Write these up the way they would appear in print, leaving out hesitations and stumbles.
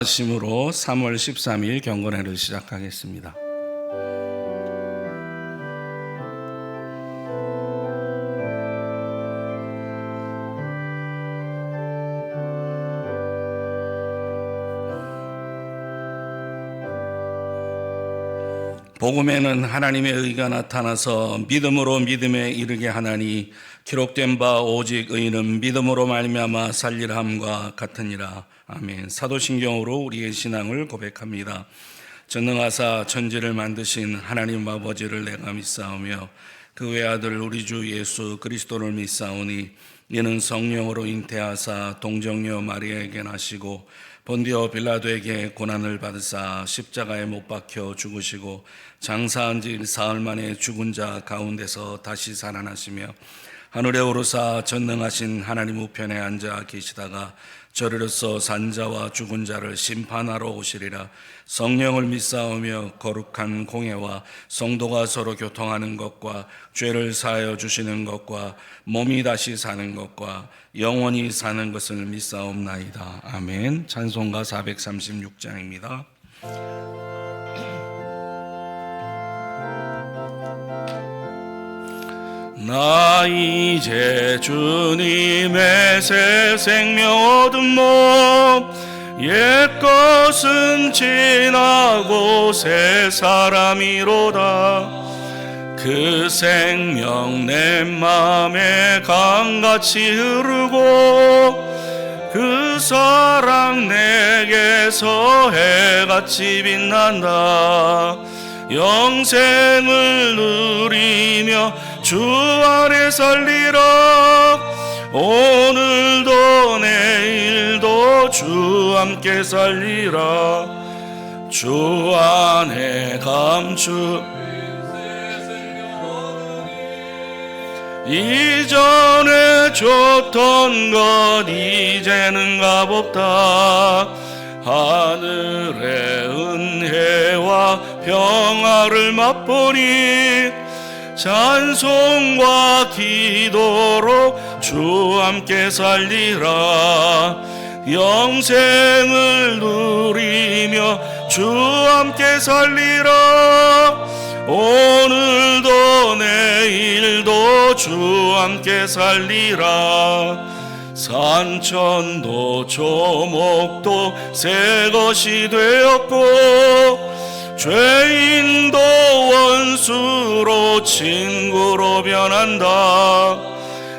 심으로 3월 13일 경건회를 시작하겠습니다. 복음에는 하나님의 의가 나타나서 믿음으로 믿음에 이르게 하나니 기록된 바 오직 의인은 믿음으로 말미암아 살리라 함과 같으니라. 아멘. 사도신경으로 우리의 신앙을 고백합니다. 전능하사 천지를 만드신 하나님 아버지를 내가 믿사오며 그 외아들 우리 주 예수 그리스도를 믿사오니 이는 성령으로 잉태하사 동정녀 마리아에게 나시고 본디오 빌라도에게 고난을 받으사 십자가에 못 박혀 죽으시고 장사한 지 사흘 만에 죽은 자 가운데서 다시 살아나시며 하늘에 오르사 전능하신 하나님 우편에 앉아 계시다가 저리로서 산자와 죽은 자를 심판하러 오시리라. 성령을 믿사오며 거룩한 공회와 성도가 서로 교통하는 것과 죄를 사하여 주시는 것과 몸이 다시 사는 것과 영원히 사는 것을 믿사옵나이다. 아멘. 찬송가 436장입니다. 나 이제 주님의 새 생명 얻은 몸 옛것은 지나고 새 사람이로다. 그 생명 내 맘에 강같이 흐르고 그 사랑 내게서 해같이 빛난다. 영생을 누리며 주 안에 살리라. 오늘도 내일도 주 함께 살리라. 주 안에 감추 이전에 줬던 것 이제는 값없다. 하늘의 은혜와 평화를 맛보니 찬송과 기도로 주 함께 살리라. 영생을 누리며 주 함께 살리라. 오늘도 내일도 주 함께 살리라. 산천도 조목도 새 것이 되었고 죄인도 원수로 친구로 변한다.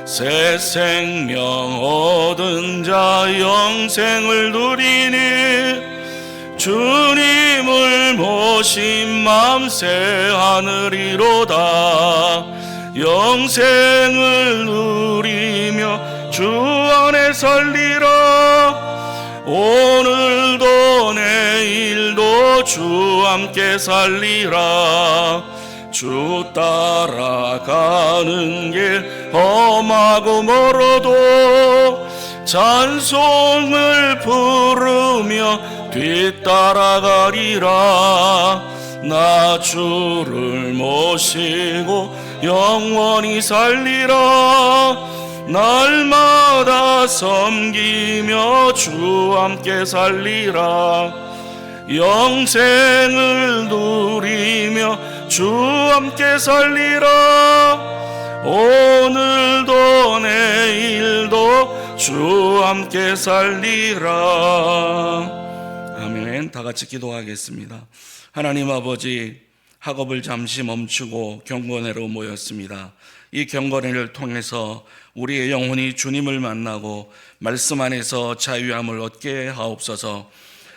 새 생명 얻은 자 영생을 누리니 주님을 모신 맘 새 하늘이로다. 영생을 누리며 주 안에 살리라. 오늘도 내일도 주 함께 살리라. 주 따라가는 길 험하고 멀어도 찬송을 부르며 뒤따라가리라. 나 주를 모시고 영원히 살리라. 날마다 섬기며 주 함께 살리라. 영생을 누리며 주 함께 살리라. 오늘도 내일도 주 함께 살리라. 아멘. 다 같이 기도하겠습니다. 하나님 아버지, 학업을 잠시 멈추고 경건회로 모였습니다. 이 경건회를 통해서 우리의 영혼이 주님을 만나고 말씀 안에서 자유함을 얻게 하옵소서.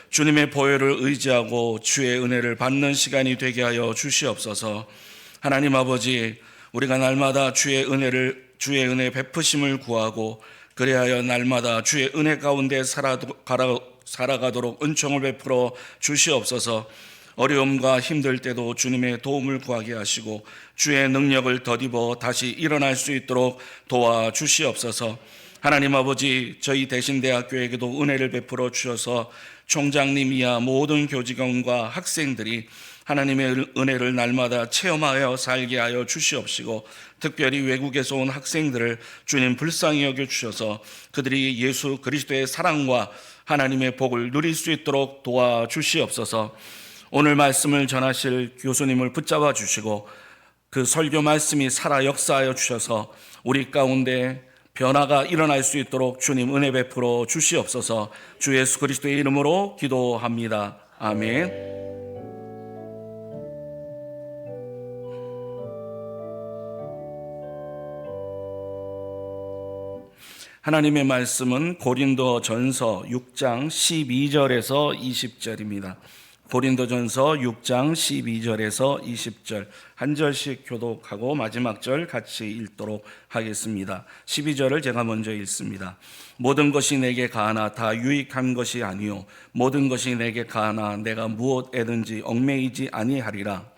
주님의 보혈을 의지하고 주의 은혜를 받는 시간이 되게 하여 주시옵소서. 하나님 아버지, 우리가 날마다 주의 은혜 베푸심을 구하고 그리하여 날마다 주의 은혜 가운데 살아가도록 은총을 베풀어 주시옵소서. 어려움과 힘들 때도 주님의 도움을 구하게 하시고 주의 능력을 덧입어 다시 일어날 수 있도록 도와주시옵소서. 하나님 아버지, 저희 대신대학교에게도 은혜를 베풀어 주셔서 총장님 이하 모든 교직원과 학생들이 하나님의 은혜를 날마다 체험하여 살게 하여 주시옵시고, 특별히 외국에서 온 학생들을 주님 불쌍히 여겨 주셔서 그들이 예수 그리스도의 사랑과 하나님의 복을 누릴 수 있도록 도와주시옵소서. 오늘 말씀을 전하실 교수님을 붙잡아 주시고 그 설교 말씀이 살아 역사하여 주셔서 우리 가운데 변화가 일어날 수 있도록 주님 은혜 베풀어 주시옵소서. 주 예수 그리스도의 이름으로 기도합니다. 아멘. 하나님의 말씀은 고린도전서 6장 12절에서 20절입니다. 고린도전서 6장 12절에서 20절 한 절씩 교독하고 마지막 절 같이 읽도록 하겠습니다. 12절을 제가 먼저 읽습니다. 모든 것이 내게 가하나 다 유익한 것이 아니요 모든 것이 내게 가하나 내가 무엇에든지 얽매이지 아니하리라.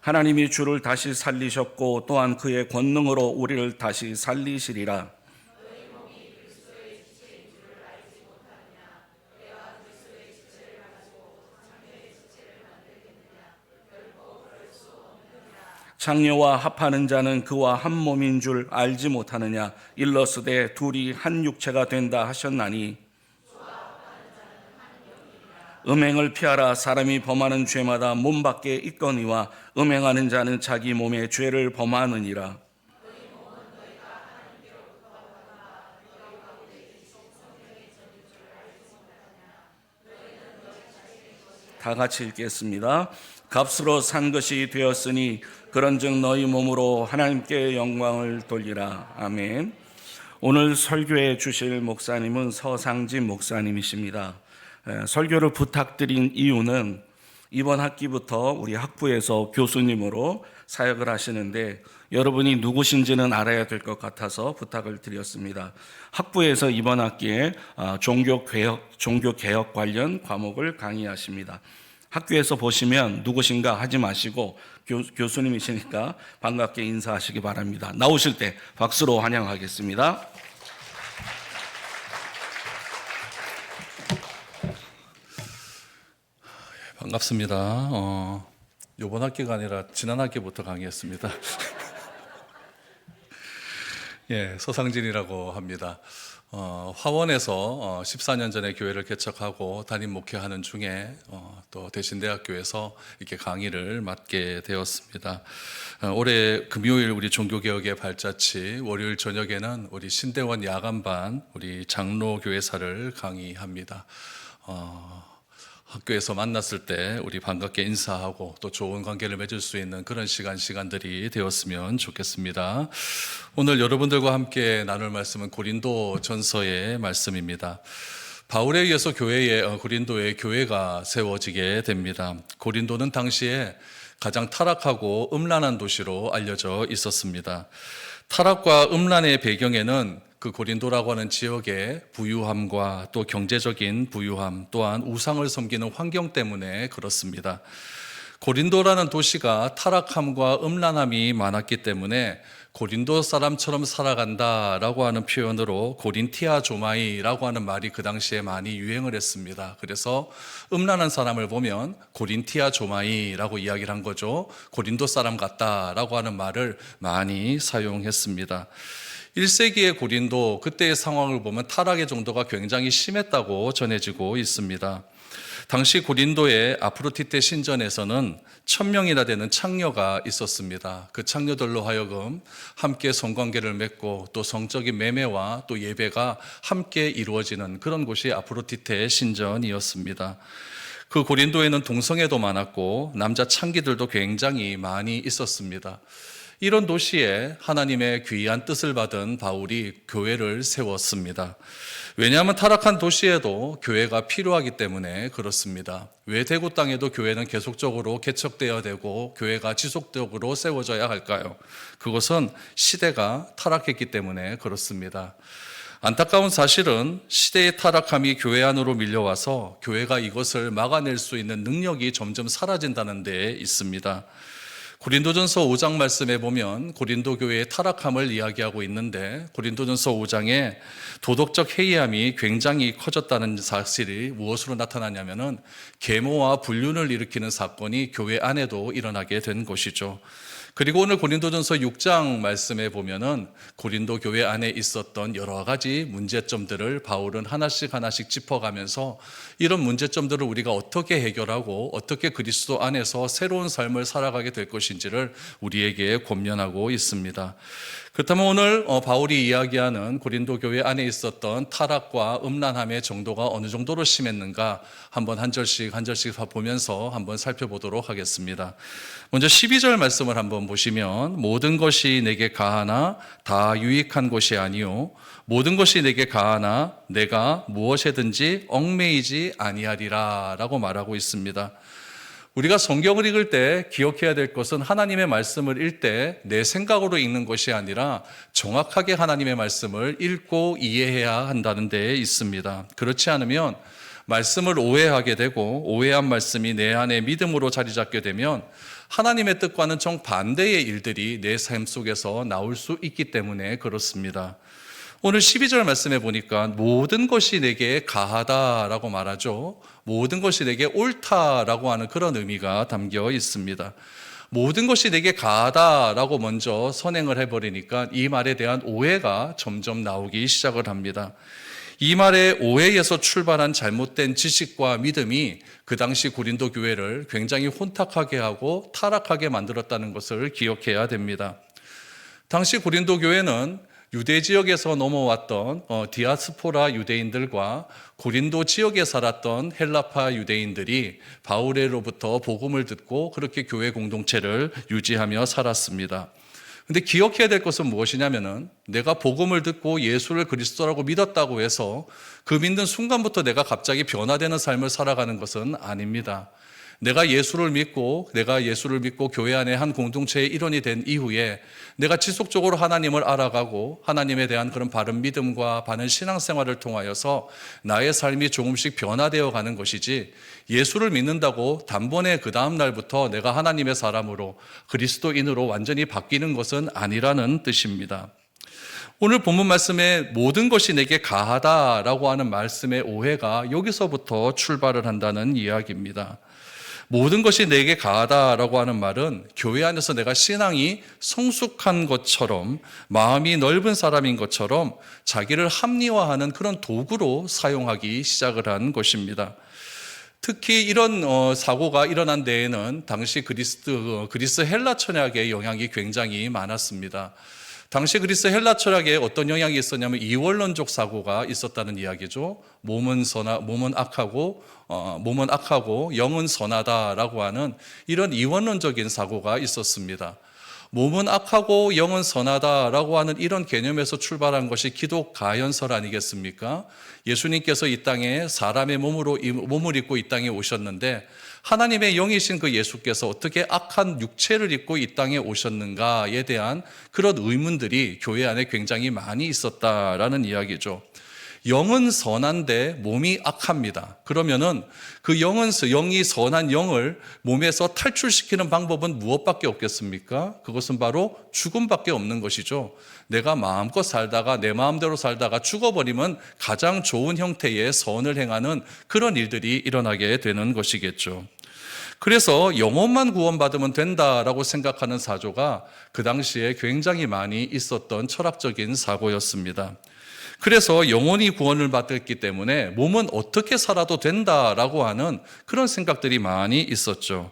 하나님이 주를 다시 살리셨고 또한 그의 권능으로 우리를 다시 살리시리라. 창녀와 합하는 자는 그와 한 몸인 줄 알지 못하느냐. 일러스되 둘이 한 육체가 된다 하셨나니 음행을 피하라. 사람이 범하는 죄마다 몸 밖에 있거니와 음행하는 자는 자기 몸에 죄를 범하느니라. 다 같이 읽겠습니다. 값으로 산 것이 되었으니 그런즉 너희 몸으로 하나님께 영광을 돌리라. 아멘. 오늘 설교해 주실 목사님은 서상진 목사님이십니다. 설교를 부탁드린 이유는 이번 학기부터 우리 학부에서 교수님으로 사역을 하시는데 여러분이 누구신지는 알아야 될 것 같아서 부탁을 드렸습니다. 학부에서 이번 학기에 종교개혁 관련 과목을 강의하십니다. 학교에서 보시면 누구신가 하지 마시고 교수님이시니까 반갑게 인사하시기 바랍니다. 나오실 때 박수로 환영하겠습니다. 반갑습니다. 이번 학기가 아니라 지난 학기부터 강의했습니다. 예, 서상진이라고 합니다. 화원에서 14년 전에 교회를 개척하고 담임 목회하는 중에 또 대신대학교에서 이렇게 강의를 맡게 되었습니다. 올해 금요일 우리 종교개혁의 발자취, 월요일 저녁에는 우리 신대원 야간반 우리 장로교회사를 강의합니다. 학교에서 만났을 때 우리 반갑게 인사하고 또 좋은 관계를 맺을 수 있는 그런 시간들이 되었으면 좋겠습니다. 오늘 여러분들과 함께 나눌 말씀은 고린도 전서의 말씀입니다. 바울에 의해서 고린도에 교회가 세워지게 됩니다. 고린도는 당시에 가장 타락하고 음란한 도시로 알려져 있었습니다. 타락과 음란의 배경에는 그 고린도라고 하는 지역의 부유함과 또 경제적인 부유함 또한 우상을 섬기는 환경 때문에 그렇습니다. 고린도라는 도시가 타락함과 음란함이 많았기 때문에 고린도 사람처럼 살아간다라고 하는 표현으로 고린티아 조마이라고 하는 말이 그 당시에 많이 유행을 했습니다. 그래서 음란한 사람을 보면 고린티아 조마이라고 이야기를 한 거죠. 고린도 사람 같다라고 하는 말을 많이 사용했습니다. 1세기의 고린도, 그때의 상황을 보면 타락의 정도가 굉장히 심했다고 전해지고 있습니다. 당시 고린도의 아프로디테 신전에서는 1000명이나 되는 창녀가 있었습니다. 그 창녀들로 하여금 함께 성관계를 맺고 또 성적인 매매와 또 예배가 함께 이루어지는 그런 곳이 아프로디테 신전이었습니다. 그 고린도에는 동성애도 많았고 남자 창기들도 굉장히 많이 있었습니다. 이런 도시에 하나님의 귀한 뜻을 받은 바울이 교회를 세웠습니다. 왜냐하면 타락한 도시에도 교회가 필요하기 때문에 그렇습니다. 왜 대구 땅에도 교회는 계속적으로 개척되어야 되고 교회가 지속적으로 세워져야 할까요? 그것은 시대가 타락했기 때문에 그렇습니다. 안타까운 사실은 시대의 타락함이 교회 안으로 밀려와서 교회가 이것을 막아낼 수 있는 능력이 점점 사라진다는 데 있습니다. 고린도전서 5장 말씀에 보면 고린도 교회의 타락함을 이야기하고 있는데, 고린도전서 5장에 도덕적 해이함이 굉장히 커졌다는 사실이 무엇으로 나타나냐면은 계모와 불륜을 일으키는 사건이 교회 안에도 일어나게 된 것이죠. 그리고 오늘 고린도전서 6장 말씀에 보면은 고린도 교회 안에 있었던 여러 가지 문제점들을 바울은 하나씩 짚어가면서 이런 문제점들을 우리가 어떻게 해결하고 어떻게 그리스도 안에서 새로운 삶을 살아가게 될 것인지를 우리에게 권면하고 있습니다. 그렇다면 오늘 바울이 이야기하는 고린도 교회 안에 있었던 타락과 음란함의 정도가 어느 정도로 심했는가 한번 한 절씩 보면서 한번 살펴보도록 하겠습니다. 먼저 12절 말씀을 한번 보시면, 모든 것이 내게 가하나 다 유익한 것이 아니요 모든 것이 내게 가하나 내가 무엇에든지 얽매이지 아니하리라 라고 말하고 있습니다. 우리가 성경을 읽을 때 기억해야 될 것은 하나님의 말씀을 읽을 때 내 생각으로 읽는 것이 아니라 정확하게 하나님의 말씀을 읽고 이해해야 한다는 데에 있습니다. 그렇지 않으면 말씀을 오해하게 되고 오해한 말씀이 내 안에 믿음으로 자리 잡게 되면 하나님의 뜻과는 정반대의 일들이 내 삶 속에서 나올 수 있기 때문에 그렇습니다. 오늘 12절 말씀에 보니까 모든 것이 내게 가하다라고 말하죠. 모든 것이 내게 옳다라고 하는 그런 의미가 담겨 있습니다. 모든 것이 내게 가하다라고 먼저 선행을 해버리니까 이 말에 대한 오해가 점점 나오기 시작을 합니다. 이 말의 오해에서 출발한 잘못된 지식과 믿음이 그 당시 고린도 교회를 굉장히 혼탁하게 하고 타락하게 만들었다는 것을 기억해야 됩니다. 당시 고린도 교회는 유대 지역에서 넘어왔던 디아스포라 유대인들과 고린도 지역에 살았던 헬라파 유대인들이 바울로부터 복음을 듣고 그렇게 교회 공동체를 유지하며 살았습니다. 근데 기억해야 될 것은 무엇이냐면은 내가 복음을 듣고 예수를 그리스도라고 믿었다고 해서 그 믿는 순간부터 내가 갑자기 변화되는 삶을 살아가는 것은 아닙니다. 내가 예수를 믿고 교회 안에 한 공동체의 일원이 된 이후에 내가 지속적으로 하나님을 알아가고 하나님에 대한 그런 바른 믿음과 바른 신앙생활을 통하여서 나의 삶이 조금씩 변화되어 가는 것이지, 예수를 믿는다고 단번에 그 다음 날부터 내가 하나님의 사람으로 그리스도인으로 완전히 바뀌는 것은 아니라는 뜻입니다. 오늘 본문 말씀에 모든 것이 내게 가하다라고 하는 말씀의 오해가 여기서부터 출발을 한다는 이야기입니다. 모든 것이 내게 가하다라고 하는 말은 교회 안에서 내가 신앙이 성숙한 것처럼, 마음이 넓은 사람인 것처럼 자기를 합리화하는 그런 도구로 사용하기 시작을 한 것입니다. 특히 이런 사고가 일어난 데에는 당시 그리스 헬라 철학의 영향이 굉장히 많았습니다. 당시 그리스 헬라 철학에 어떤 영향이 있었냐면 이원론적 사고가 있었다는 이야기죠. 몸은 악하고 영은 선하다라고 하는 이런 이원론적인 사고가 있었습니다. 몸은 악하고 영은 선하다라고 하는 이런 개념에서 출발한 것이 기독 가연설 아니겠습니까? 예수님께서 이 땅에 사람의 몸을 입고 이 땅에 오셨는데 하나님의 영이신 그 예수께서 어떻게 악한 육체를 입고 이 땅에 오셨는가에 대한 그런 의문들이 교회 안에 굉장히 많이 있었다라는 이야기죠. 영은 선한데 몸이 악합니다. 그러면은 그 영이 선한 영을 몸에서 탈출시키는 방법은 무엇밖에 없겠습니까? 그것은 바로 죽음밖에 없는 것이죠. 내가 마음껏 살다가 내 마음대로 살다가 죽어버리면 가장 좋은 형태의 선을 행하는 그런 일들이 일어나게 되는 것이겠죠. 그래서 영혼만 구원받으면 된다라고 생각하는 사조가 그 당시에 굉장히 많이 있었던 철학적인 사고였습니다. 그래서 영혼이 구원을 받았기 때문에 몸은 어떻게 살아도 된다라고 하는 그런 생각들이 많이 있었죠.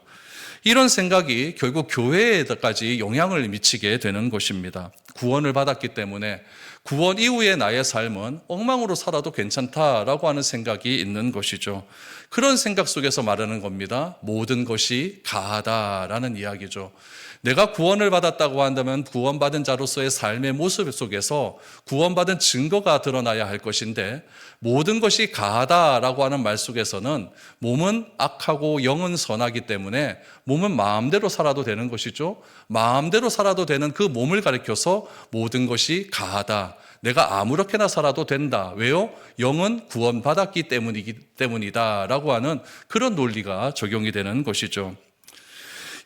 이런 생각이 결국 교회에까지 영향을 미치게 되는 것입니다. 구원을 받았기 때문에 구원 이후의 나의 삶은 엉망으로 살아도 괜찮다라고 하는 생각이 있는 것이죠. 그런 생각 속에서 말하는 겁니다. 모든 것이 가하다라는 이야기죠. 내가 구원을 받았다고 한다면 구원받은 자로서의 삶의 모습 속에서 구원받은 증거가 드러나야 할 것인데, 모든 것이 가하다라고 하는 말 속에서는 몸은 악하고 영은 선하기 때문에 몸은 마음대로 살아도 되는 것이죠. 마음대로 살아도 되는 그 몸을 가리켜서 모든 것이 가하다, 내가 아무렇게나 살아도 된다. 왜요? 영은 구원받았기 때문이다 라고 하는 그런 논리가 적용이 되는 것이죠.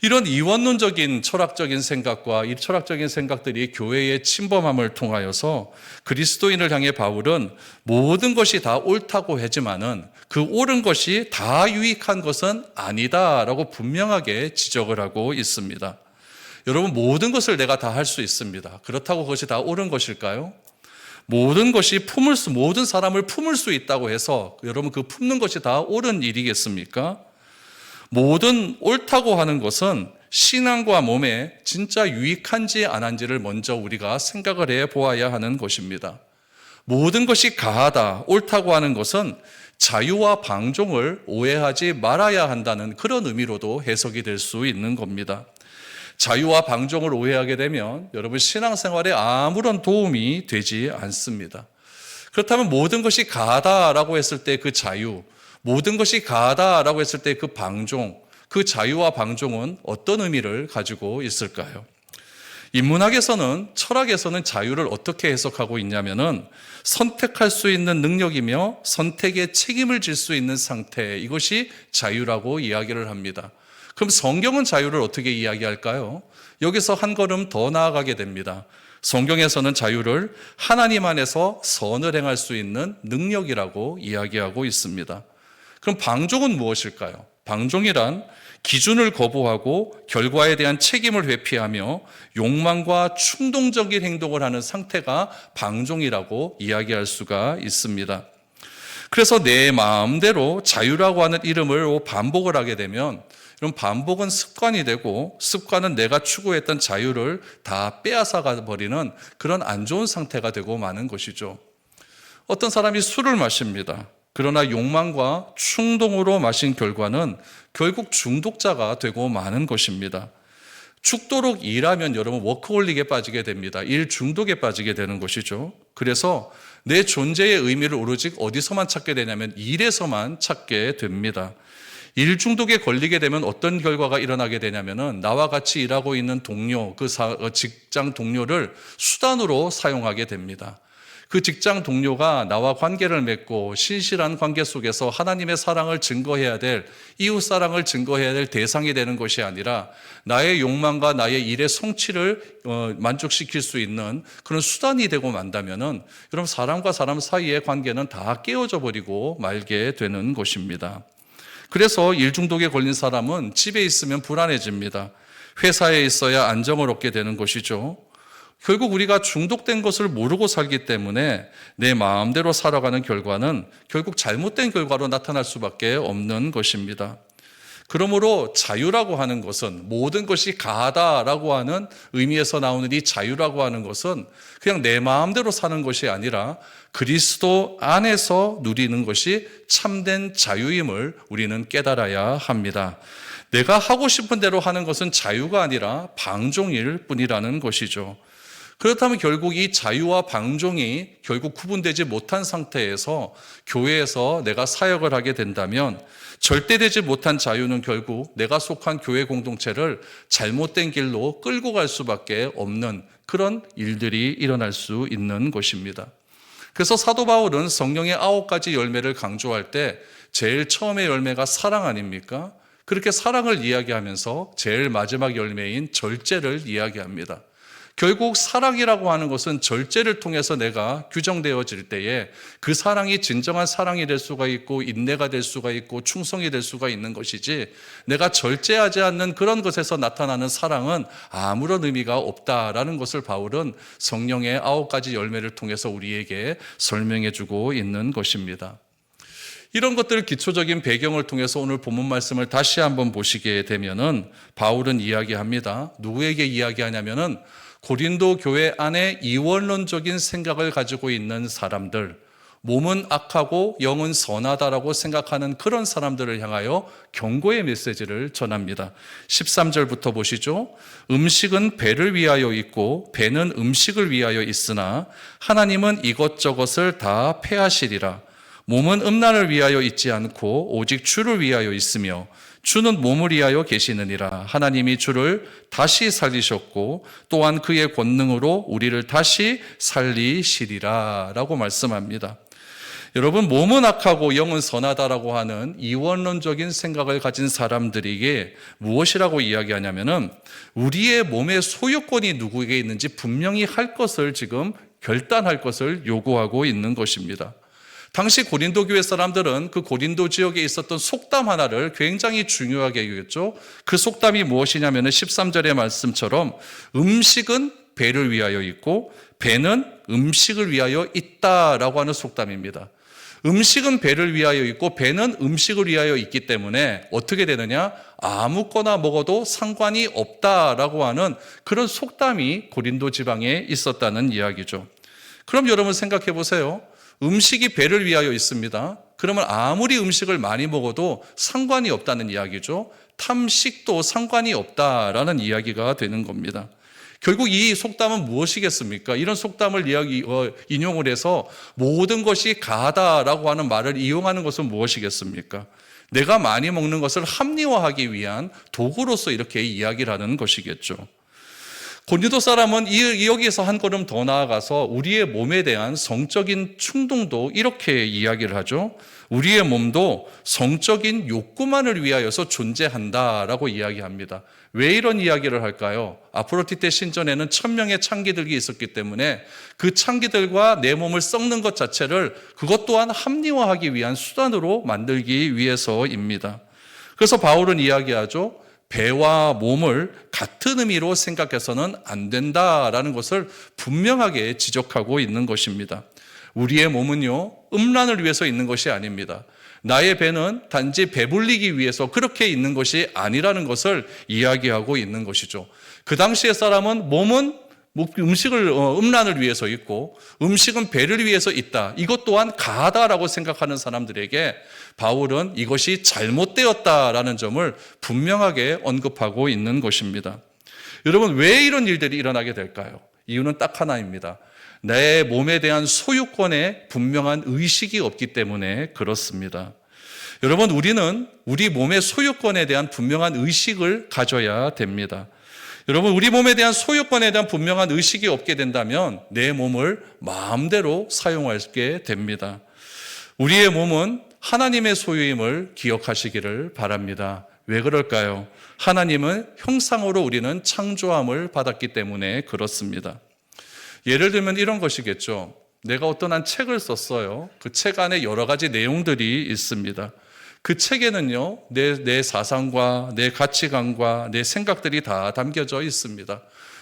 이런 이원론적인 철학적인 생각과 이 철학적인 생각들이 교회의 침범함을 통하여서 그리스도인을 향해 바울은 모든 것이 다 옳다고 하지만은 그 옳은 것이 다 유익한 것은 아니다라고 분명하게 지적을 하고 있습니다. 여러분, 모든 것을 내가 다 할 수 있습니다. 그렇다고 그것이 다 옳은 것일까요? 모든 사람을 품을 수 있다고 해서 여러분 그 품는 것이 다 옳은 일이겠습니까? 모든 옳다고 하는 것은 신앙과 몸에 진짜 유익한지 안 한지를 먼저 우리가 생각을 해 보아야 하는 것입니다. 모든 것이 가하다, 옳다고 하는 것은 자유와 방종을 오해하지 말아야 한다는 그런 의미로도 해석이 될 수 있는 겁니다. 자유와 방종을 오해하게 되면 여러분 신앙생활에 아무런 도움이 되지 않습니다. 그렇다면 모든 것이 가하다라고 했을 때 그 자유, 모든 것이 가하다라고 했을 때 그 방종, 그 자유와 방종은 어떤 의미를 가지고 있을까요? 인문학에서는, 철학에서는 자유를 어떻게 해석하고 있냐면은 선택할 수 있는 능력이며 선택에 책임을 질 수 있는 상태, 이것이 자유라고 이야기를 합니다. 그럼 성경은 자유를 어떻게 이야기할까요? 여기서 한 걸음 더 나아가게 됩니다. 성경에서는 자유를 하나님 안에서 선을 행할 수 있는 능력이라고 이야기하고 있습니다. 그럼 방종은 무엇일까요? 방종이란 기준을 거부하고 결과에 대한 책임을 회피하며 욕망과 충동적인 행동을 하는 상태가 방종이라고 이야기할 수가 있습니다. 그래서 내 마음대로 자유라고 하는 이름을 반복을 하게 되면 이런 반복은 습관이 되고 습관은 내가 추구했던 자유를 다 빼앗아가 버리는 그런 안 좋은 상태가 되고 마는 것이죠. 어떤 사람이 술을 마십니다. 그러나 욕망과 충동으로 마신 결과는 결국 중독자가 되고 마는 것입니다. 죽도록 일하면 여러분 워커홀릭에 빠지게 됩니다. 일 중독에 빠지게 되는 것이죠. 그래서 내 존재의 의미를 오로지 어디서만 찾게 되냐면 일에서만 찾게 됩니다. 일 중독에 걸리게 되면 어떤 결과가 일어나게 되냐면은 나와 같이 일하고 있는 동료, 직장 동료를 수단으로 사용하게 됩니다. 그 직장 동료가 나와 관계를 맺고 신실한 관계 속에서 하나님의 사랑을 증거해야 될, 이웃 사랑을 증거해야 될 대상이 되는 것이 아니라 나의 욕망과 나의 일의 성취를 만족시킬 수 있는 그런 수단이 되고 만다면은 여러분 사람과 사람 사이의 관계는 다 깨어져 버리고 말게 되는 것입니다. 그래서 일 중독에 걸린 사람은 집에 있으면 불안해집니다. 회사에 있어야 안정을 얻게 되는 것이죠. 결국 우리가 중독된 것을 모르고 살기 때문에 내 마음대로 살아가는 결과는 결국 잘못된 결과로 나타날 수밖에 없는 것입니다. 그러므로 자유라고 하는 것은, 모든 것이 가하다라고 하는 의미에서 나오는 이 자유라고 하는 것은 그냥 내 마음대로 사는 것이 아니라 그리스도 안에서 누리는 것이 참된 자유임을 우리는 깨달아야 합니다. 내가 하고 싶은 대로 하는 것은 자유가 아니라 방종일 뿐이라는 것이죠. 그렇다면 결국 이 자유와 방종이 결국 구분되지 못한 상태에서 교회에서 내가 사역을 하게 된다면 절대되지 못한 자유는 결국 내가 속한 교회 공동체를 잘못된 길로 끌고 갈 수밖에 없는 그런 일들이 일어날 수 있는 것입니다. 그래서 사도 바울은 성령의 9가지 열매를 강조할 때 제일 처음의 열매가 사랑 아닙니까? 그렇게 사랑을 이야기하면서 제일 마지막 열매인 절제를 이야기합니다. 결국 사랑이라고 하는 것은 절제를 통해서 내가 규정되어질 때에 그 사랑이 진정한 사랑이 될 수가 있고 인내가 될 수가 있고 충성이 될 수가 있는 것이지, 내가 절제하지 않는 그런 것에서 나타나는 사랑은 아무런 의미가 없다라는 것을 바울은 성령의 9가지 열매를 통해서 우리에게 설명해 주고 있는 것입니다. 이런 것들 기초적인 배경을 통해서 오늘 본문 말씀을 다시 한번 보시게 되면은 바울은 이야기합니다. 누구에게 이야기하냐면은 고린도 교회 안에 이원론적인 생각을 가지고 있는 사람들, 몸은 악하고 영은 선하다라고 생각하는 그런 사람들을 향하여 경고의 메시지를 전합니다. 13절부터 보시죠. 음식은 배를 위하여 있고 배는 음식을 위하여 있으나 하나님은 이것저것을 다 폐하시리라. 몸은 음란을 위하여 있지 않고 오직 주를 위하여 있으며 주는 몸을 위하여 계시느니라. 하나님이 주를 다시 살리셨고 또한 그의 권능으로 우리를 다시 살리시리라 라고 말씀합니다. 여러분, 몸은 악하고 영은 선하다라고 하는 이원론적인 생각을 가진 사람들에게 무엇이라고 이야기하냐면은 우리의 몸의 소유권이 누구에게 있는지 분명히 할 것을 지금 결단할 것을 요구하고 있는 것입니다. 당시 고린도 교회 사람들은 그 고린도 지역에 있었던 속담 하나를 굉장히 중요하게 여겼죠. 그 속담이 무엇이냐면 13절의 말씀처럼 음식은 배를 위하여 있고 배는 음식을 위하여 있다라고 하는 속담입니다. 음식은 배를 위하여 있고 배는 음식을 위하여 있기 때문에 어떻게 되느냐? 아무거나 먹어도 상관이 없다라고 하는 그런 속담이 고린도 지방에 있었다는 이야기죠. 그럼 여러분 생각해 보세요. 음식이 배를 위하여 있습니다. 그러면 아무리 음식을 많이 먹어도 상관이 없다는 이야기죠. 탐식도 상관이 없다라는 이야기가 되는 겁니다. 결국 이 속담은 무엇이겠습니까? 이런 속담을 인용을 해서 모든 것이 가하다라고 하는 말을 이용하는 것은 무엇이겠습니까? 내가 많이 먹는 것을 합리화하기 위한 도구로서 이렇게 이야기를 하는 것이겠죠. 고린도 사람은 여기에서 한 걸음 더 나아가서 우리의 몸에 대한 성적인 충동도 이렇게 이야기를 하죠. 우리의 몸도 성적인 욕구만을 위하여서 존재한다라고 이야기합니다. 왜 이런 이야기를 할까요? 아프로디테 신전에는 1000명의 창기들이 있었기 때문에 그 창기들과 내 몸을 썩는 것 자체를 그것 또한 합리화하기 위한 수단으로 만들기 위해서입니다. 그래서 바울은 이야기하죠. 배와 몸을 같은 의미로 생각해서는 안 된다라는 것을 분명하게 지적하고 있는 것입니다. 우리의 몸은요, 음란을 위해서 있는 것이 아닙니다. 나의 배는 단지 배불리기 위해서 그렇게 있는 것이 아니라는 것을 이야기하고 있는 것이죠. 그 당시의 사람은 몸은 음식을 음란을 위해서 있고 음식은 배를 위해서 있다. 이것 또한 가하다라고 생각하는 사람들에게 바울은 이것이 잘못되었다라는 점을 분명하게 언급하고 있는 것입니다. 여러분, 왜 이런 일들이 일어나게 될까요? 이유는 딱 하나입니다. 내 몸에 대한 소유권에 분명한 의식이 없기 때문에 그렇습니다. 여러분, 우리는 우리 몸의 소유권에 대한 분명한 의식을 가져야 됩니다. 여러분, 우리 몸에 대한 소유권에 대한 분명한 의식이 없게 된다면 내 몸을 마음대로 사용하게 됩니다. 우리의 몸은 하나님의 소유임을 기억하시기를 바랍니다. 왜 그럴까요? 하나님은 형상으로 우리는 창조함을 받았기 때문에 그렇습니다. 예를 들면 이런 것이겠죠. 내가 어떤 한 책을 썼어요. 그 책 안에 여러 가지 내용들이 있습니다. 그 책에는요, 내 사상과 내 가치관과 내 생각들이 다 담겨져 있습니다.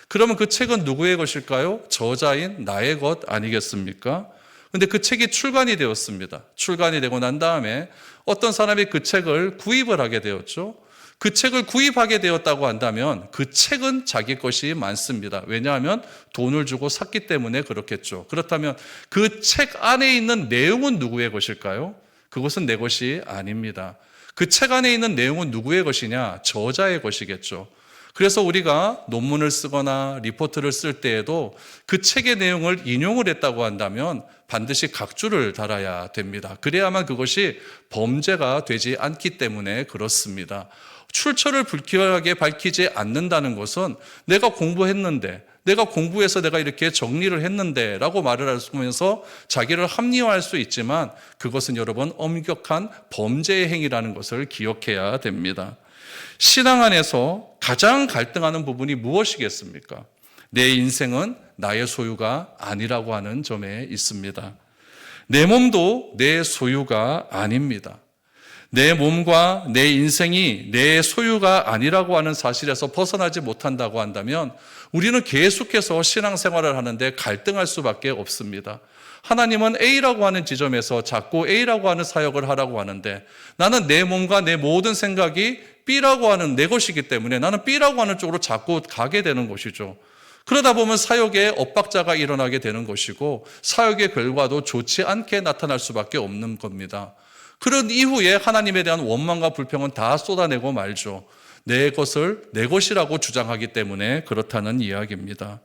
그러면 그 책은 누구의 것일까요? 저자인 나의 것 아니겠습니까? 근데 그 책이 출간이 되었습니다. 출간이 되고 난 다음에 어떤 사람이 그 책을 구입을 하게 되었죠. 그 책을 구입하게 되었다고 한다면 그 책은 자기 것이 많습니다. 왜냐하면 돈을 주고 샀기 때문에 그렇겠죠. 그렇다면 그 책 안에 있는 내용은 누구의 것일까요? 그것은 내 것이 아닙니다. 그 책 안에 있는 내용은 누구의 것이냐? 저자의 것이겠죠. 그래서 우리가 논문을 쓰거나 리포트를 쓸 때에도 그 책의 내용을 인용을 했다고 한다면 반드시 각주를 달아야 됩니다. 그래야만 그것이 범죄가 되지 않기 때문에 그렇습니다. 출처를 불쾌하게 밝히지 않는다는 것은 내가 공부했는데, 내가 공부해서 내가 이렇게 정리를 했는데 라고 말을 하면서 자기를 합리화할 수 있지만 그것은 여러분 엄격한 범죄의 행위라는 것을 기억해야 됩니다. 신앙 안에서 가장 갈등하는 부분이 무엇이겠습니까? 내 인생은 나의 소유가 아니라고 하는 점에 있습니다. 내 몸도 내 소유가 아닙니다. 내 몸과 내 인생이 내 소유가 아니라고 하는 사실에서 벗어나지 못한다고 한다면 우리는 계속해서 신앙생활을 하는데 갈등할 수밖에 없습니다. 하나님은 A라고 하는 지점에서 자꾸 A라고 하는 사역을 하라고 하는데 나는 내 몸과 내 모든 생각이 B라고 하는 내 것이기 때문에 나는 B라고 하는 쪽으로 자꾸 가게 되는 것이죠. 그러다 보면 사역에 엇박자가 일어나게 되는 것이고 사역의 결과도 좋지 않게 나타날 수밖에 없는 겁니다. 그런 이후에 하나님에 대한 원망과 불평은 다 쏟아내고 말죠. 내 것을 내 것이라고 주장하기 때문에 그렇다는 이야기입니다.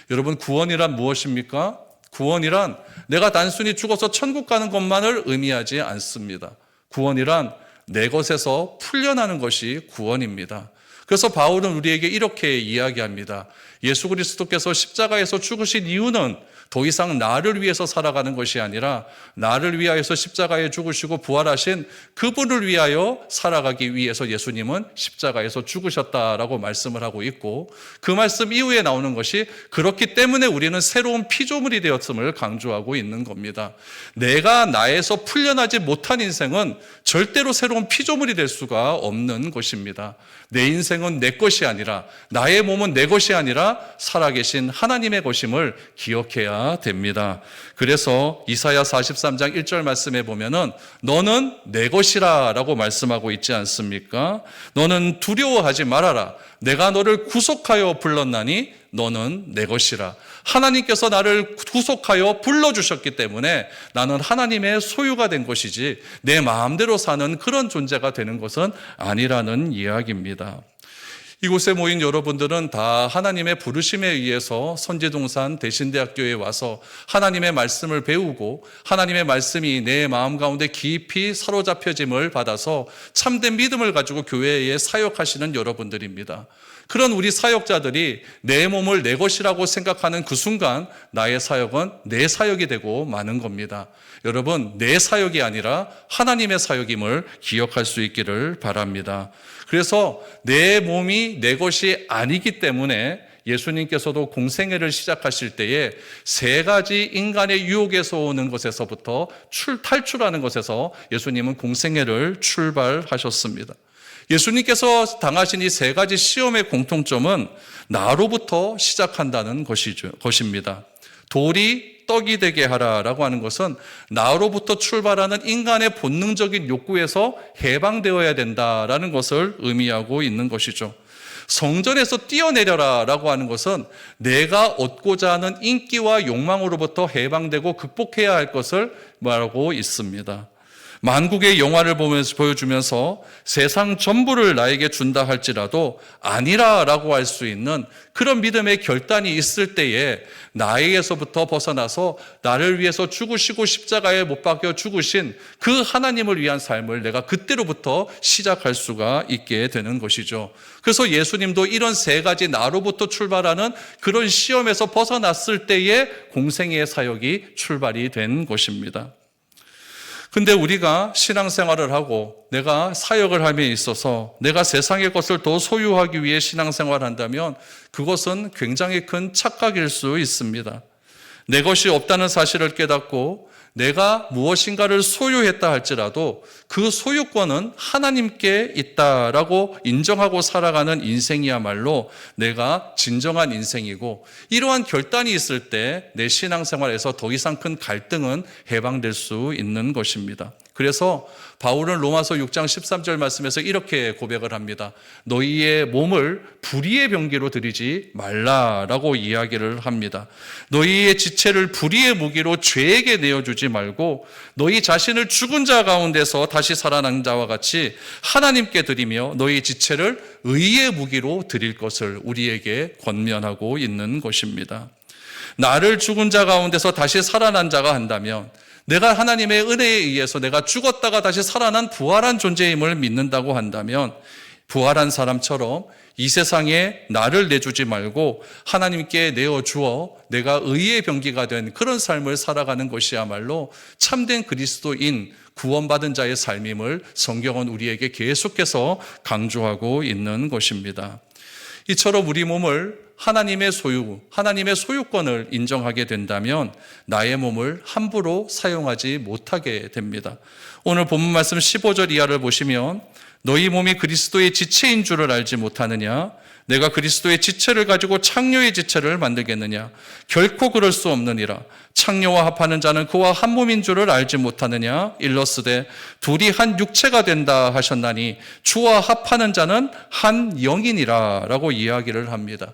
여러분, 구원이란 무엇입니까? 구원이란 내가 단순히 죽어서 천국 가는 것만을 의미하지 않습니다. 구원이란 내 것에서 풀려나는 것이 구원입니다. 그래서 바울은 우리에게 이렇게 이야기합니다. 예수 그리스도께서 십자가에서 죽으신 이유는 더 이상 나를 위해서 살아가는 것이 아니라 나를 위하여서 십자가에 죽으시고 부활하신 그분을 위하여 살아가기 위해서 예수님은 십자가에서 죽으셨다라고 말씀을 하고 있고, 그 말씀 이후에 나오는 것이 그렇기 때문에 우리는 새로운 피조물이 되었음을 강조하고 있는 겁니다. 내가 나에서 풀려나지 못한 인생은 절대로 새로운 피조물이 될 수가 없는 것입니다. 내 인생은 내 것이 아니라, 나의 몸은 내 것이 아니라 살아계신 하나님의 것임을 기억해야 됩니다. 그래서 이사야 43장 1절 말씀에 보면은 너는 내 것이라 라고 말씀하고 있지 않습니까? 너는 두려워하지 말아라. 내가 너를 구속하여 불렀나니 너는 내 것이라. 하나님께서 나를 구속하여 불러주셨기 때문에 나는 하나님의 소유가 된 것이지 내 마음대로 사는 그런 존재가 되는 것은 아니라는 이야기입니다. 이곳에 모인 여러분들은 다 하나님의 부르심에 의해서 선지동산 대신대학교에 와서 하나님의 말씀을 배우고 하나님의 말씀이 내 마음 가운데 깊이 사로잡혀짐을 받아서 참된 믿음을 가지고 교회에 사역하시는 여러분들입니다. 그런 우리 사역자들이 내 몸을 내 것이라고 생각하는 그 순간 나의 사역은 내 사역이 되고 마는 겁니다. 여러분, 내 사역이 아니라 하나님의 사역임을 기억할 수 있기를 바랍니다. 그래서 내 몸이 내 것이 아니기 때문에 예수님께서도 공생애를 시작하실 때에 세 가지 인간의 유혹에서 오는 것에서부터 탈출하는 것에서 예수님은 공생애를 출발하셨습니다. 예수님께서 당하신 이 세 가지 시험의 공통점은 나로부터 시작한다는 것입니다. 돌이 떡이 되게 하라라고 하는 것은 나로부터 출발하는 인간의 본능적인 욕구에서 해방되어야 된다라는 것을 의미하고 있는 것이죠. 성전에서 뛰어내려라라고 하는 것은 내가 얻고자 하는 인기와 욕망으로부터 해방되고 극복해야 할 것을 말하고 있습니다. 만국의 영화를 보여주면서 세상 전부를 나에게 준다 할지라도 아니라라고 할 수 있는 그런 믿음의 결단이 있을 때에 나에게서부터 벗어나서 나를 위해서 죽으시고 십자가에 못 박혀 죽으신 그 하나님을 위한 삶을 내가 그때로부터 시작할 수가 있게 되는 것이죠. 그래서 예수님도 이런 세 가지 나로부터 출발하는 그런 시험에서 벗어났을 때에 공생애의 사역이 출발이 된 것입니다. 근데 우리가 신앙생활을 하고 내가 사역을 함에 있어서 내가 세상의 것을 더 소유하기 위해 신앙생활을 한다면 그것은 굉장히 큰 착각일 수 있습니다. 내 것이 없다는 사실을 깨닫고 내가 무엇인가를 소유했다 할지라도 그 소유권은 하나님께 있다라고 인정하고 살아가는 인생이야말로 내가 진정한 인생이고, 이러한 결단이 있을 때 내 신앙생활에서 더 이상 큰 갈등은 해방될 수 있는 것입니다. 그래서 바울은 로마서 6장 13절 말씀에서 이렇게 고백을 합니다. 너희의 몸을 불의의 병기로 드리지 말라라고 이야기를 합니다. 너희의 지체를 불의의 무기로 죄에게 내어주지 말고 너희 자신을 죽은 자 가운데서 다시 살아난 자와 같이 하나님께 드리며 너희 지체를 의의 무기로 드릴 것을 우리에게 권면하고 있는 것입니다. 나를 죽은 자 가운데서 다시 살아난 자가 한다면 내가 하나님의 은혜에 의해서 내가 죽었다가 다시 살아난 부활한 존재임을 믿는다고 한다면 부활한 사람처럼 이 세상에 나를 내주지 말고 하나님께 내어주어 내가 의의 병기가 된 그런 삶을 살아가는 것이야말로 참된 그리스도인 구원받은 자의 삶임을 성경은 우리에게 계속해서 강조하고 있는 것입니다. 이처럼 우리 몸을 하나님의 소유, 하나님의 소유권을 인정하게 된다면 나의 몸을 함부로 사용하지 못하게 됩니다. 오늘 본문 말씀 15절 이하를 보시면 너희 몸이 그리스도의 지체인 줄을 알지 못하느냐? 내가 그리스도의 지체를 가지고 창녀의 지체를 만들겠느냐? 결코 그럴 수 없느니라. 창녀와 합하는 자는 그와 한 몸인 줄을 알지 못하느냐? 일러스되 둘이 한 육체가 된다 하셨나니 주와 합하는 자는 한 영이니라 라고 이야기를 합니다.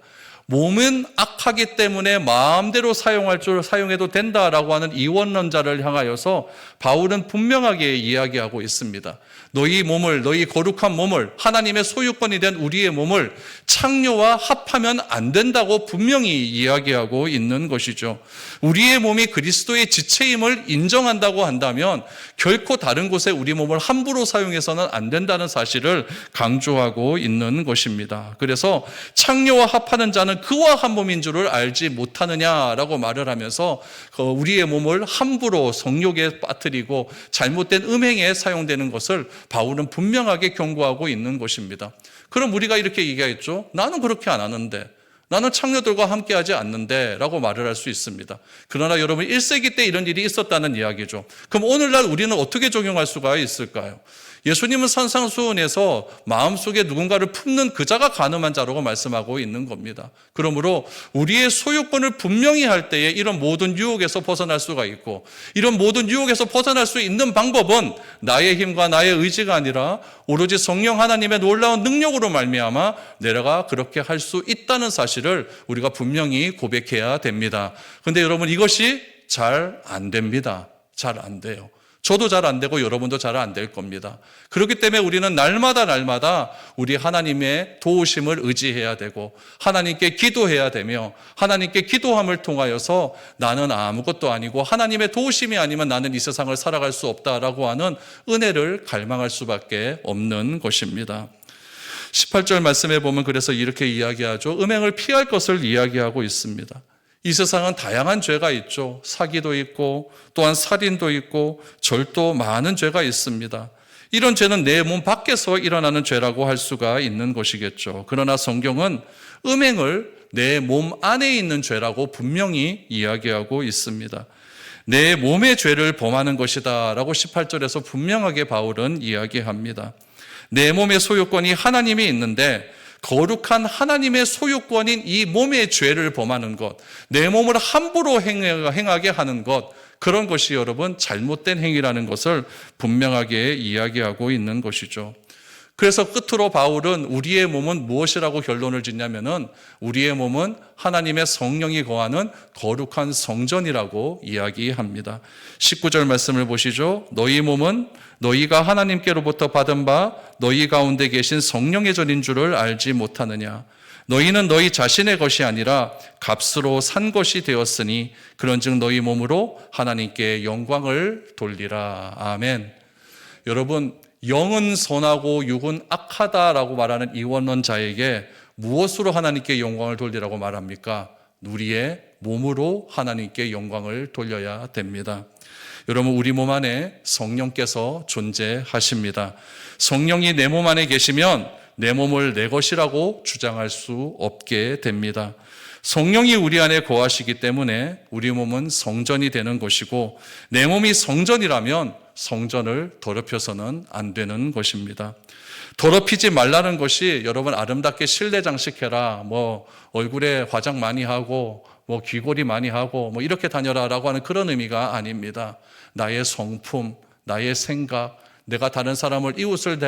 몸은 악하기 때문에 마음대로 사용해도 된다라고 하는 이원론자를 향하여서 바울은 분명하게 이야기하고 있습니다. 너희 몸을, 너희 거룩한 몸을, 하나님의 소유권이 된 우리의 몸을 창녀와 합하면 안 된다고 분명히 이야기하고 있는 것이죠. 우리의 몸이 그리스도의 지체임을 인정한다고 한다면 결코 다른 곳에 우리 몸을 함부로 사용해서는 안 된다는 사실을 강조하고 있는 것입니다. 그래서 창녀와 합하는 자는 그와 한 몸인 줄을 알지 못하느냐라고 말을 하면서 우리의 몸을 함부로 성욕에 빠뜨리고 잘못된 음행에 사용되는 것을 바울은 분명하게 경고하고 있는 것입니다. 그럼 우리가 이렇게 얘기하겠죠. 나는 그렇게 안 하는데, 나는 창녀들과 함께하지 않는데 라고 말을 할 수 있습니다. 그러나 여러분 1세기 때 이런 일이 있었다는 이야기죠. 그럼 오늘날 우리는 어떻게 적용할 수가 있을까요? 예수님은 산상수훈에서 마음속에 누군가를 품는 그 자가 간음한 자라고 말씀하고 있는 겁니다. 그러므로 우리의 소유권을 분명히 할 때에 이런 모든 유혹에서 벗어날 수가 있고, 이런 모든 유혹에서 벗어날 수 있는 방법은 나의 힘과 나의 의지가 아니라 오로지 성령 하나님의 놀라운 능력으로 말미암아 내가 그렇게 할 수 있다는 사실을 우리가 분명히 고백해야 됩니다. 그런데 여러분 이것이 잘 안 됩니다. 잘 안 돼요. 저도 잘 안 되고 여러분도 잘 안 될 겁니다. 그렇기 때문에 우리는 날마다 우리 하나님의 도우심을 의지해야 되고 하나님께 기도해야 되며 하나님께 기도함을 통하여서 나는 아무것도 아니고 하나님의 도우심이 아니면 나는 이 세상을 살아갈 수 없다라고 하는 은혜를 갈망할 수밖에 없는 것입니다. 18절 말씀에 보면 그래서 이렇게 이야기하죠. 음행을 피할 것을 이야기하고 있습니다. 이 세상은 다양한 죄가 있죠. 사기도 있고 또한 살인도 있고 절도 많은 죄가 있습니다. 이런 죄는 내 몸 밖에서 일어나는 죄라고 할 수가 있는 것이겠죠. 그러나 성경은 음행을 내 몸 안에 있는 죄라고 분명히 이야기하고 있습니다. 내 몸의 죄를 범하는 것이다 라고 18절에서 분명하게 바울은 이야기합니다. 내 몸의 소유권이 하나님이 있는데 거룩한 하나님의 소유권인 이 몸의 죄를 범하는 것, 내 몸을 함부로 행하게 하는 것, 그런 것이 여러분 잘못된 행위라는 것을 분명하게 이야기하고 있는 것이죠. 그래서 끝으로 바울은 우리의 몸은 무엇이라고 결론을 짓냐면은 우리의 몸은 하나님의 성령이 거하는 거룩한 성전이라고 이야기합니다. 19절 말씀을 보시죠. 너희 몸은 너희가 하나님께로부터 받은 바 너희 가운데 계신 성령의 전인 줄을 알지 못하느냐. 너희는 너희 자신의 것이 아니라 값으로 산 것이 되었으니 그런즉 너희 몸으로 하나님께 영광을 돌리라. 아멘. 여러분, 영은 선하고 육은 악하다라고 말하는 이원론자에게 무엇으로 하나님께 영광을 돌리라고 말합니까? 우리의 몸으로 하나님께 영광을 돌려야 됩니다. 여러분, 우리 몸 안에 성령께서 존재하십니다. 성령이 내 몸 안에 계시면 내 몸을 내 것이라고 주장할 수 없게 됩니다. 성령이 우리 안에 거하시기 때문에 우리 몸은 성전이 되는 것이고 내 몸이 성전이라면 성전을 더럽혀서는 안 되는 것입니다. 더럽히지 말라는 것이 여러분 아름답게 실내 장식해라, 얼굴에 화장 많이 하고 귀걸이 많이 하고 이렇게 다녀라라고 하는 그런 의미가 아닙니다. 나의 성품, 나의 생각, 내가 다른 사람을 이웃을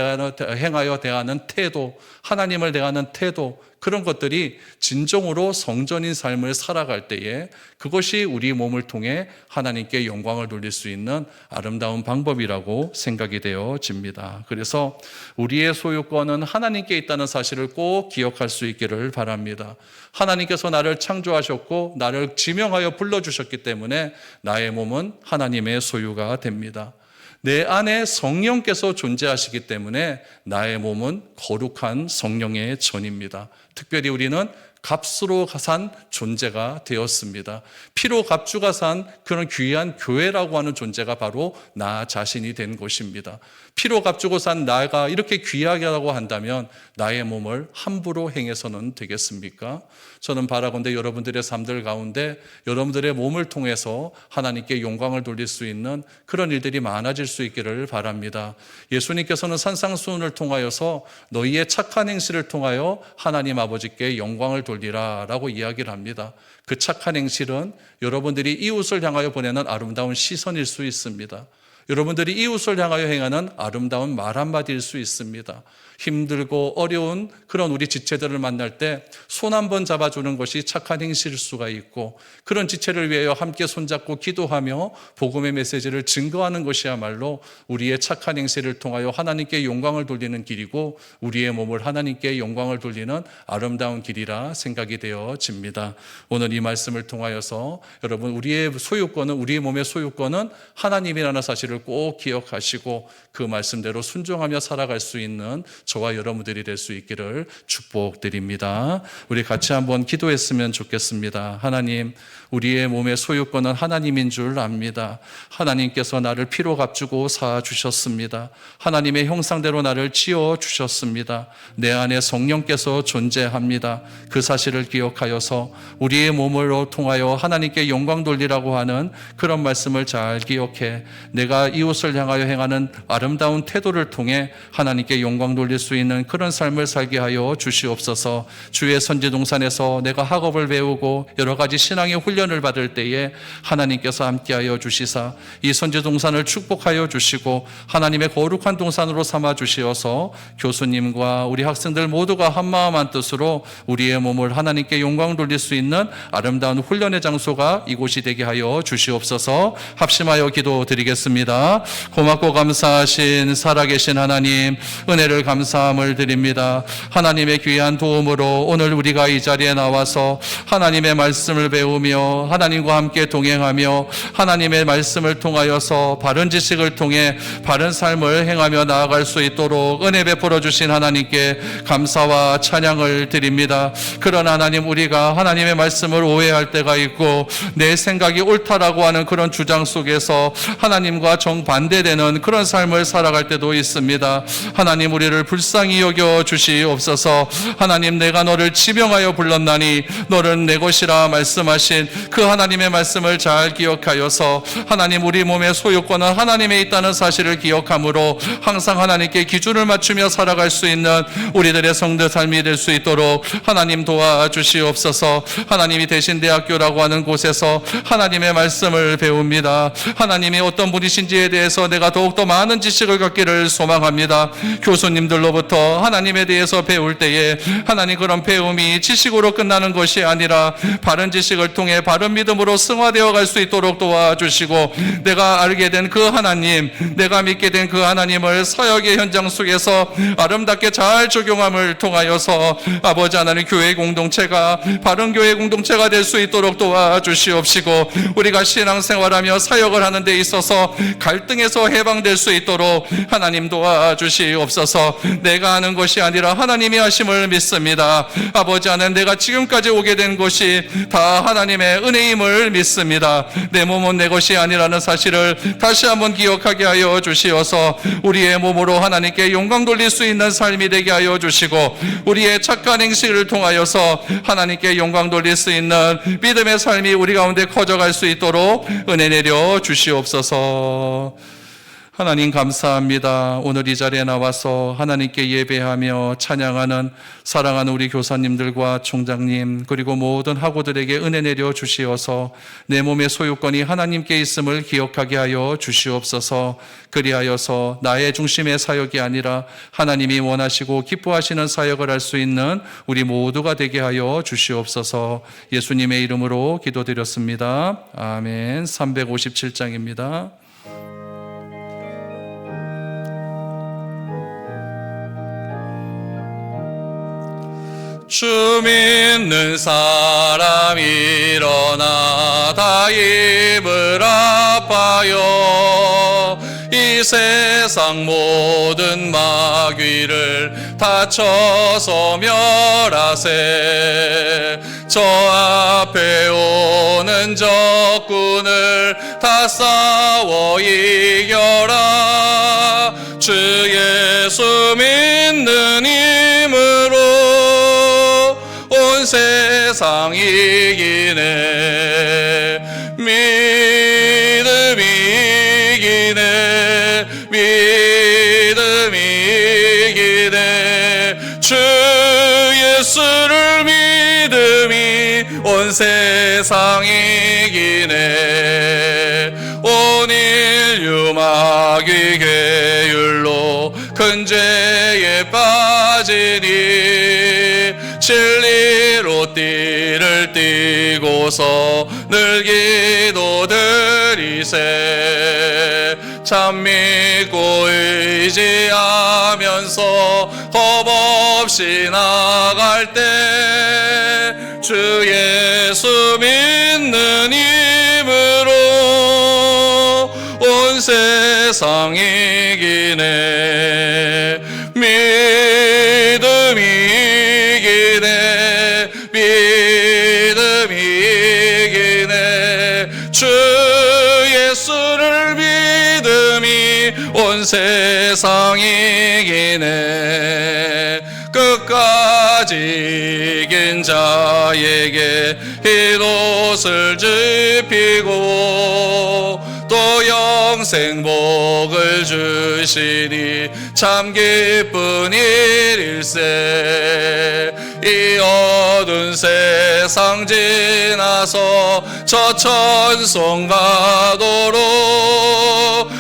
행하여 대하는 태도, 하나님을 대하는 태도, 그런 것들이 진정으로 성전인 삶을 살아갈 때에 그것이 우리 몸을 통해 하나님께 영광을 돌릴 수 있는 아름다운 방법이라고 생각이 되어집니다. 그래서 우리의 소유권은 하나님께 있다는 사실을 꼭 기억할 수 있기를 바랍니다. 하나님께서 나를 창조하셨고 나를 지명하여 불러주셨기 때문에 나의 몸은 하나님의 소유가 됩니다. 내 안에 성령께서 존재하시기 때문에 나의 몸은 거룩한 성령의 전입니다. 특별히 우리는 값으로 산 존재가 되었습니다. 피로 값주가 산 그런 귀한 교회라고 하는 존재가 바로 나 자신이 된 것입니다. 피로 값주고 산 나가 이렇게 귀하다고 한다면 나의 몸을 함부로 행해서는 되겠습니까? 저는 바라건대 여러분들의 삶들 가운데 여러분들의 몸을 통해서 하나님께 영광을 돌릴 수 있는 그런 일들이 많아질 수 있기를 바랍니다. 예수님께서는 산상수훈을 통하여서 너희의 착한 행실을 통하여 하나님 아버지께 영광을 돌리라 라고 이야기를 합니다. 그 착한 행실은 여러분들이 이웃을 향하여 보내는 아름다운 시선일 수 있습니다. 여러분들이 이웃을 향하여 행하는 아름다운 말 한마디일 수 있습니다. 힘들고 어려운 그런 우리 지체들을 만날 때 손 한 번 잡아주는 것이 착한 행실일 수가 있고, 그런 지체를 위하여 함께 손잡고 기도하며 복음의 메시지를 증거하는 것이야말로 우리의 착한 행실을 통하여 하나님께 영광을 돌리는 길이고, 우리의 몸을 하나님께 영광을 돌리는 아름다운 길이라 생각이 되어집니다. 오늘 이 말씀을 통하여서 여러분, 우리의 소유권은, 우리의 몸의 소유권은 하나님이라는 사실을 꼭 기억하시고 그 말씀대로 순종하며 살아갈 수 있는 저와 여러분들이 될 수 있기를 축복드립니다. 우리 같이 한번 기도했으면 좋겠습니다. 하나님, 우리의 몸의 소유권은 하나님인 줄 압니다. 하나님께서 나를 피로 값주고 사주셨습니다. 하나님의 형상대로 나를 지어주셨습니다. 내 안에 성령께서 존재합니다. 그 사실을 기억하여서 우리의 몸으로 통하여 하나님께 영광 돌리라고 하는 그런 말씀을 잘 기억해 내가 이웃을 향하여 행하는 아름다운 태도를 통해 하나님께 영광 돌릴 수 있는 그런 삶을 살게 하여 주시옵소서. 주의 선지동산에서 내가 학업을 배우고 여러 가지 신앙의 훈련을 받을 때에 하나님께서 함께하여 주시사 이 선지동산을 축복하여 주시고 하나님의 거룩한 동산으로 삼아 주시어서 교수님과 우리 학생들 모두가 한마음 한뜻으로 우리의 몸을 하나님께 영광 돌릴 수 있는 아름다운 훈련의 장소가 이곳이 되게 하여 주시옵소서. 합심하여 기도드리겠습니다. 고맙고 감사하신 살아계신 하나님, 은혜를 감사함을 드립니다. 하나님의 귀한 도움으로 오늘 우리가 이 자리에 나와서 하나님의 말씀을 배우며 하나님과 함께 동행하며 하나님의 말씀을 통하여서 바른 지식을 통해 바른 삶을 행하며 나아갈 수 있도록 은혜 베풀어 주신 하나님께 감사와 찬양을 드립니다. 그러나 하나님, 우리가 하나님의 말씀을 오해할 때가 있고 내 생각이 옳다라고 하는 그런 주장 속에서 하나님과 정반대되는 그런 삶을 살아갈 때도 있습니다. 하나님, 우리를 불쌍히 여겨 주시옵소서. 하나님, 내가 너를 지명하여 불렀나니 너는 내 것이라 말씀하신 그 하나님의 말씀을 잘 기억하여서 하나님, 우리 몸의 소유권은 하나님에 있다는 사실을 기억함으로 항상 하나님께 기준을 맞추며 살아갈 수 있는 우리들의 성도 삶이 될 수 있도록 하나님 도와주시옵소서. 하나님이 대신 대학교라고 하는 곳에서 하나님의 말씀을 배웁니다. 하나님이 어떤 분이신지에 대해서 내가 더욱더 많은 지식을 갖기를 소망합니다. 교수님들로부터 하나님에 대해서 배울 때에 하나님, 그런 배움이 지식으로 끝나는 것이 아니라 바른 지식을 통해 바른 믿음으로 승화되어 갈 수 있도록 도와주시고, 내가 알게 된 그 하나님, 내가 믿게 된 그 하나님을 사역의 현장 속에서 아름답게 잘 적용함을 통하여서 아버지 하나님, 교회 공동체가 바른 교회 공동체가 될 수 있도록 도와주시옵시고, 우리가 신앙생활하며 사역을 하는 데 있어서 갈등에서 해방될 수 있도록 하나님 도와주시옵소서. 내가 하는 것이 아니라 하나님이 하심을 믿습니다. 아버지 하나님, 내가 지금까지 오게 된 것이 다 하나님의 은혜임을 믿습니다. 내 몸은 내 것이 아니라는 사실을 다시 한번 기억하게 하여 주시어서 우리의 몸으로 하나님께 영광 돌릴 수 있는 삶이 되게 하여 주시고, 우리의 착한 행실을 통하여서 하나님께 영광 돌릴 수 있는 믿음의 삶이 우리 가운데 커져갈 수 있도록 은혜 내려 주시옵소서. 하나님, 감사합니다. 오늘 이 자리에 나와서 하나님께 예배하며 찬양하는 사랑하는 우리 교사님들과 총장님, 그리고 모든 학우들에게 은혜 내려 주시어서 내 몸의 소유권이 하나님께 있음을 기억하게 하여 주시옵소서. 그리하여서 나의 중심의 사역이 아니라 하나님이 원하시고 기뻐하시는 사역을 할 수 있는 우리 모두가 되게 하여 주시옵소서. 예수님의 이름으로 기도드렸습니다. 아멘. 357장입니다. 주 믿는 사람 일어나 다 힘을 합하여 이 세상 모든 마귀를 다 쳐서 멸하세. 저 앞에 오는 적군을 다 싸워 이겨라. 주 예수 믿는 힘으로 온 세상 이기네. 믿음 이기네. 믿음 이기네. 주 예수를 믿음이 온 세상 이기네. 온 인류 마귀 계율로 큰 죄에 빠 가지니 진리로 띠를 띠고서 늘 기도드리세 참 믿고 의지하면서 겁없이 나갈 때 주 예수 믿는 힘으로 온 세상 이기네 믿음이 이기네 믿음이 이기네 주 예수를 믿음이 온 세상 이기네 끝까지 이긴 자에게 흰옷을 짚히고 또 영생 복을 주시니 참 기쁜 일일세 이 어두운 세상 지나서 저 천성 가도록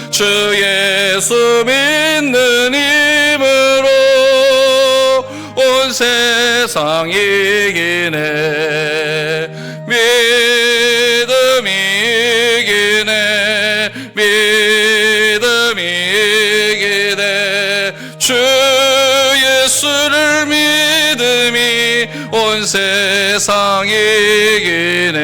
주 예수 믿는 힘으로 온 세상 이기네 믿음이 이기네 믿음이 이기네 주 예수를 믿음이 온 세상 이기네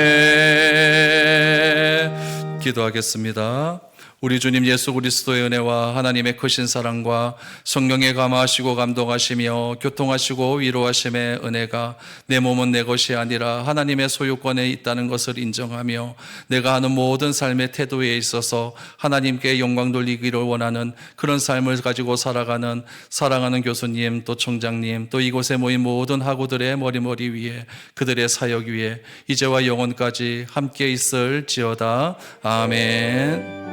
기도하겠습니다. 우리 주님 예수 그리스도의 은혜와 하나님의 크신 사랑과 성령의 감화하시고 감동하시며 교통하시고 위로하심의 은혜가 내 몸은 내 것이 아니라 하나님의 소유권에 있다는 것을 인정하며 내가 하는 모든 삶의 태도에 있어서 하나님께 영광 돌리기를 원하는 그런 삶을 가지고 살아가는 사랑하는 교수님 또 총장님 또 이곳에 모인 모든 학우들의 머리 위에 그들의 사역 위에 이제와 영원까지 함께 있을지어다. 아멘.